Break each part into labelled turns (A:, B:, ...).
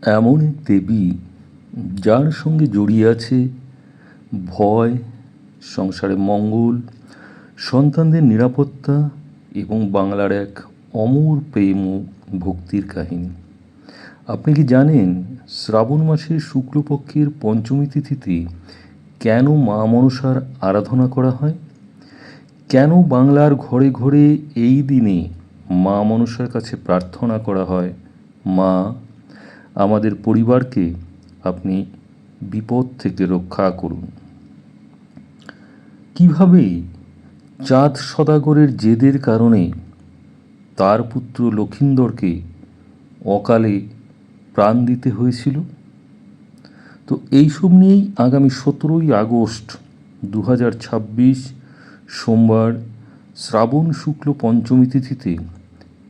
A: এমন এক দেবী যার সঙ্গে জড়িয়ে আছে ভয়, সংসারে মঙ্গল, সন্তানদের নিরাপত্তা এবং বাংলার এক অমর প্রেম ও ভক্তির কাহিনী। আপনি কি জানেন শ্রাবণ মাসের শুক্লপক্ষের পঞ্চমী তিথিতে কেন মা মনসার আরাধনা করা হয়? কেন বাংলার ঘরে ঘরে এই দিনে মা মনসার কাছে প্রার্থনা করা হয়, মা, আমাদের পরিবারকে আপনি বিপদ থেকে রক্ষা করুন? কিভাবে চাঁদ সদাগরের জেদের কারণে তার পুত্র লক্ষিন্দরকে অকালে প্রাণ দিতে হয়েছিল? তো এইসব নিয়েই আগামী 17ই আগস্ট 2026 সোমবার শ্রাবণ শুক্ল পঞ্চমী তিথিতে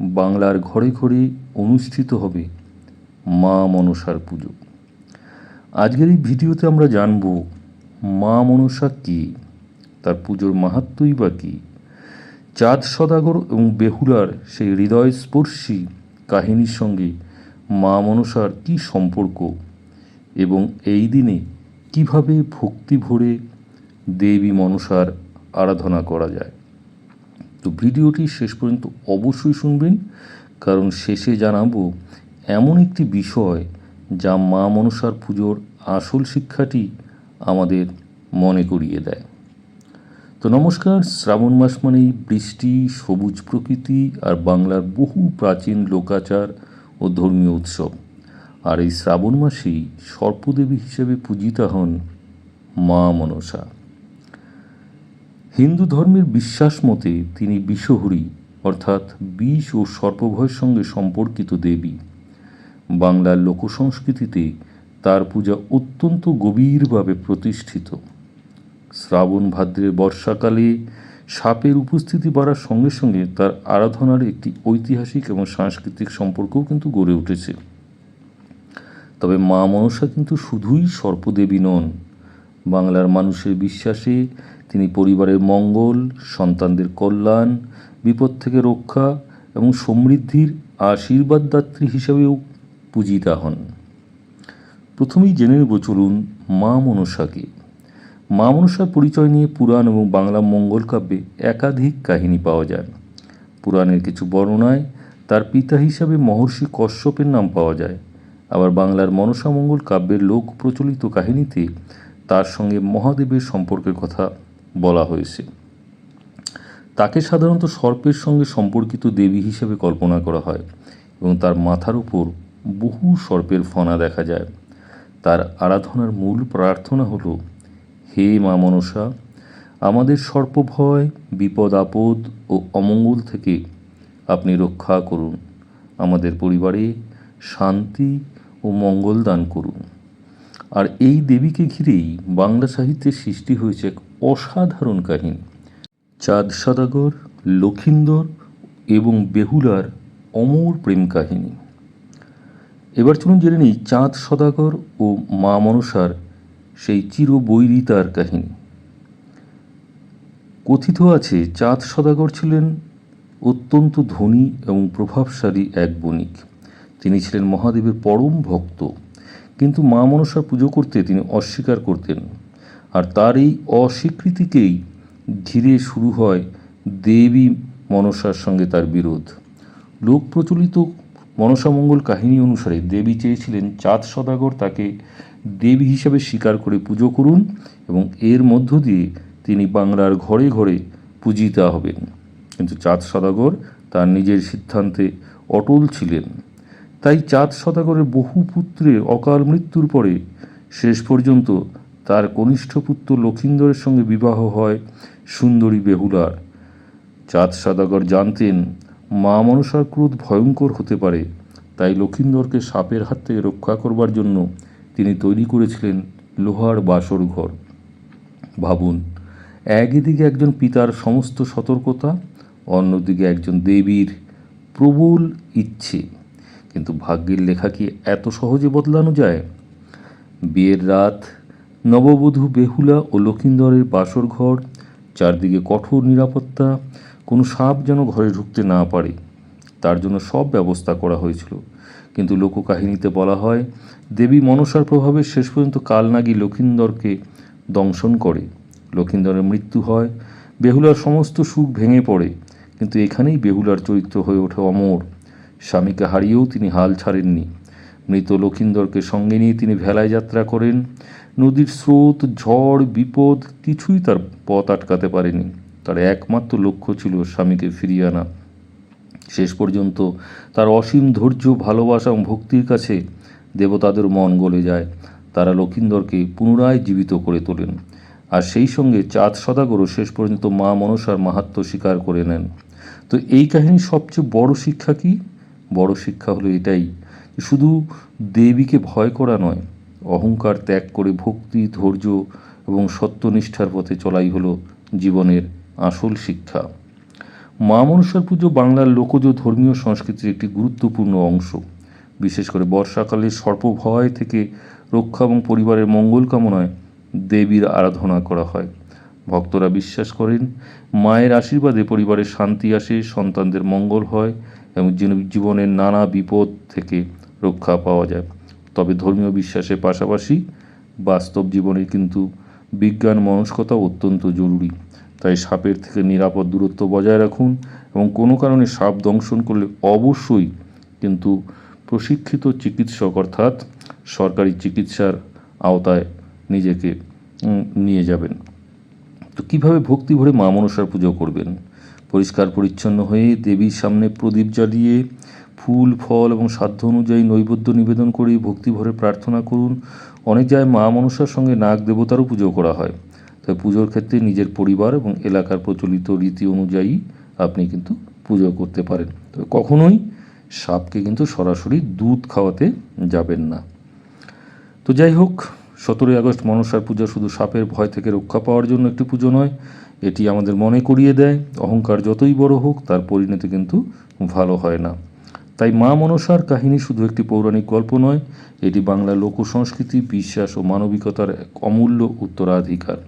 A: বাংলার ঘরে ঘরে অনুষ্ঠিত হবে মা মনসার পুজো। আজকের এই ভিডিওতে আমরা জানব মা মনসা কী, তার পুজোর মাহাত্ম্যই বা কী, চাঁদ সদাগর এবং বেহুলার সেই হৃদয়স্পর্শী কাহিনীর সঙ্গে মা মনসার কী সম্পর্ক এবং এই দিনে কিভাবে ভক্তি ভরে দেবী মনসার আরাধনা করা যায়। তো ভিডিওটি শেষ পর্যন্ত অবশ্যই শুনবেন, কারণ শেষে জানাবো এমন একটি বিষয় যা মা মনসার পুজোর আসল শিক্ষাটি আমাদের মনে করিয়ে দেয়। তো নমস্কার, শ্রাবণ মাস মানেই বৃষ্টি, সবুজ প্রকৃতি আর বাংলার বহু প্রাচীন লোকাচার ও ধর্মীয় উৎসব। আর এই শ্রাবণ মাসেই সর্পদেবী হিসেবে পূজিতা হন মা মনসা। হিন্দু ধর্মের বিশ্বাস মতে তিনি বিষহরী অর্থাৎ বিষ ও সর্পভয়ের সঙ্গে সম্পর্কিত দেবী। বাংলার লোকসংস্কৃতিতে তার পূজা অত্যন্ত গভীরভাবে প্রতিষ্ঠিত। শ্রাবণ ভাদ্রের বর্ষাকালে সাপের উপস্থিতি বাড়ার সঙ্গে সঙ্গে তার আরাধনার একটি ঐতিহাসিক এবং সাংস্কৃতিক সম্পর্কও কিন্তু গড়ে উঠেছে। তবে মা মনসা কিন্তু শুধুই সর্পদেবী নন। বাংলার মানুষের বিশ্বাসে তিনি পরিবারের মঙ্গল, সন্তানদের কল্যাণ, বিপদ থেকে রক্ষা এবং সমৃদ্ধির আশীর্বাদদাত্রী হিসেবেও পূজিতা হন। প্রথমেই জেনে নেব চলুন মা মনসাকে। মা মনসার পরিচয় নিয়ে পুরাণ এবং বাংলা মঙ্গল কাব্যে একাধিক কাহিনী পাওয়া যায়। পুরাণের কিছু বর্ণনায় তার পিতা হিসাবে মহর্ষি কশ্যপের নাম পাওয়া যায়। আবার বাংলার মনসা মঙ্গল কাব্যের লোক প্রচলিত কাহিনীতে তার সঙ্গে মহাদেবের সম্পর্কের কথা বলা হয়েছে। তাকে সাধারণত সর্পের সঙ্গে সম্পর্কিত দেবী হিসেবে কল্পনা করা হয় এবং তার মাথার উপর বহু সর্পের ফণা দেখা যায়। তার আরাধনার মূল প্রার্থনা হল, হে মা মনসা, আমাদের সর্পভয়, বিপদ আপদ ও অমঙ্গল থেকে আপনি রক্ষা করুন, আমাদের পরিবারে শান্তি ও মঙ্গল দান করুন। আর এই দেবীকে ঘিরেই বাংলা সাহিত্যের সৃষ্টি হয়েছে এক অসাধারণ কাহিনী, চাঁদ সদাগর, লক্ষিন্দর এবং বেহুলার অমর প্রেম কাহিনী। এবার চলুন জেনে নিই চাঁদ সদাগর ও মা মনসার সেই চিরবৈরিতার কাহিনী। কথিত আছে চাঁদ সদাগর ছিলেন অত্যন্ত ধনী এবং প্রভাবশালী এক বণিক। তিনি ছিলেন মহাদেবের পরম ভক্ত, কিন্তু মা মনসার পুজো করতে তিনি অস্বীকার করতেন। আর তার এই অস্বীকৃতিকেই ঘিরে শুরু হয় দেবী মনসার সঙ্গে তার বিরোধ। লোক প্রচলিত মনসামঙ্গল কাহিনী অনুসারে দেবী চেয়েছিলেন চাঁদ সদাগর তাকে দেবী হিসাবে স্বীকার করে পুজো করুন এবং এর মধ্য দিয়ে তিনি বাংলার ঘরে ঘরে পূজিতা হবেন। কিন্তু চাঁদ সদাগর তার নিজের সিদ্ধান্তে অটল ছিলেন। তাই চাঁদ সদাগরের বহু পুত্রের অকাল মৃত্যুর পরে শেষ পর্যন্ত তার কনিষ্ঠ পুত্র লক্ষিন্দরের সঙ্গে বিবাহ হয় সুন্দরী বেহুলার। চাঁদ সদাগর জানতেন মা মনসার ক্রোধ ভয়ঙ্কর হতে পারে, তাই লক্ষিন্দরকে সাপের হাত থেকে রক্ষা করবার জন্য তিনি তৈরি করেছিলেন লোহার বাসর ঘর। ভাবুন, একদিকে একজন পিতার সমস্ত সতর্কতা, অন্যদিকে একজন দেবীর প্রবল ইচ্ছে। কিন্তু ভাগ্যের লেখা কি এত সহজে বদলানো যায়? বিয়ের রাত, নববধূ বেহুলা ও লক্ষিন্দরের বাসর ঘর, চারদিকে কঠোর নিরাপত্তা, কোনো সাপ যেন ঘরে ঢুকতে না পারে, তার জন্য সব ব্যবস্থা করা হয়েছিল। কিন্তু লোককাহিনীতে বলা হয় দেবী মনসার প্রভাবে শেষ পর্যন্ত কালনাগী লক্ষিন্দরকে দংশন করে। লক্ষিন্দরের মৃত্যু হয়, বেহুলার সমস্ত সুখ ভেঙে পড়ে, কিন্তু এখানেই বেহুলার চরিত্র হয়ে ওঠে অমর। স্বামীকে হারিয়েও তিনি হাল ছাড়েননি। মৃত লক্ষিন্দরকে সঙ্গে নিয়ে তিনি ভেলায় যাত্রা করেন। নদীর স্রোত, ঝড়, বিপদ কিছুই তার পথ আটকাতে পারেনি। তার একমাত্র লক্ষ্য ছিল স্বামীকে ফিরিয়ে আনা। শেষ পর্যন্ত তার অসীম ধৈর্য, ভালোবাসা এবং ভক্তির কাছে দেবতাদের মন গলে যায়। তারা লক্ষিন্দরকে পুনরায় জীবিত করে তোলেন। আর সেই সঙ্গে চাঁদ সদাগরও শেষ পর্যন্ত মা মনসার মাহাত্ম্য স্বীকার করে নেন। তো এই কাহিনীর সবচেয়ে বড় শিক্ষা কি? বড় শিক্ষা হলো এটাই, শুধু দেবীকে ভয় করা নয়, অহংকার ত্যাগ করে ভক্তি, ধৈর্য এবং সত্যনিষ্ঠার পথে চলাই হলো জীবনের আসল শিক্ষা। মা মনসার পুজো বাংলার লোকজ ধর্মীয় সংস্কৃতির একটি গুরুত্বপূর্ণ অংশ। বিশেষ করে বর্ষাকালে সর্পভয় থেকে রক্ষা এবং পরিবারের মঙ্গল কামনায় দেবীর আরাধনা করা হয়। ভক্তরা বিশ্বাস করেন মায়ের আশীর্বাদে পরিবারের শান্তি আসে, সন্তানদের মঙ্গল হয় এবং জীবনের নানা বিপদ থেকে রক্ষা পাওয়া যায়। তবে ধর্মীয় বিশ্বাসের পাশাপাশি বাস্তব জীবনে কিন্তু বিজ্ঞান মনস্কতা অত্যন্ত জরুরি। তাই সাপের থেকে নিরাপদ দূরত্ব বজায় রাখুন এবং কোনো কারণে সাপ দংশন করলে অবশ্যই কিন্তু প্রশিক্ষিত চিকিৎসক অর্থাৎ সরকারি চিকিৎসার আওতায় নিজেকে নিয়ে যাবেন। তো কীভাবে ভক্তি ভরে মা মনসার পুজো করবেন? পরিষ্কার পরিচ্ছন্ন হয়ে দেবীর সামনে প্রদীপ জ্বালিয়ে ফুল, ফল এবং সাধ্য অনুযায়ী নৈবেদ্য নিবেদন করে ভক্তি ভরে প্রার্থনা করুন। অনেক জায়গায় মা মনসার সঙ্গে নাগ দেবতারও পুজো করা হয়। তাই পুজোর ক্ষেত্রে নিজের পরিবার এবং এলাকার প্রচলিত রীতি অনুযায়ী আপনি কিন্তু পুজো করতে পারেন। তবে কখনোই সাপকে কিন্তু সরাসরি দুধ খাওয়াতে যাবেন না। তো যাই হোক, 17ই আগস্ট মনসার পূজা শুধু সাপের ভয় থেকে রক্ষা পাওয়ার জন্য একটি পুজো নয়, এটি আমাদের মনে করিয়ে দেয় অহংকার যতই বড় হোক তার পরিণতি কিন্তু ভালো হয় না। তাই মা মনসার কাহিনী শুধু একটি পৌরাণিক গল্প নয়, এটি বাংলার লোকসংস্কৃতি, বিশ্বাস ও মানবিকতার এক অমূল্য উত্তরাধিকার।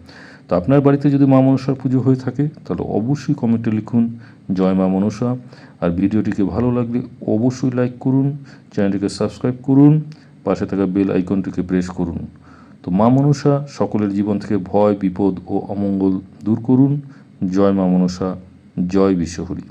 A: তো আপনার বাড়িতে যদি মা মনসার পুজো হয়ে থাকে তাহলে অবশ্যই কমেন্টে লিখুন জয় মা মনসা। আর ভিডিওটিকে ভালো লাগলে অবশ্যই লাইক করুন, চ্যানেলটিকে সাবস্ক্রাইব করুন, পাশে থাকা বেল আইকনটিকে প্রেস করুন। তো মা মনসা সকলের জীবন থেকে ভয়, বিপদ ও অমঙ্গল দূর করুন। জয় মা মনসা, জয় বিশ্বহরি।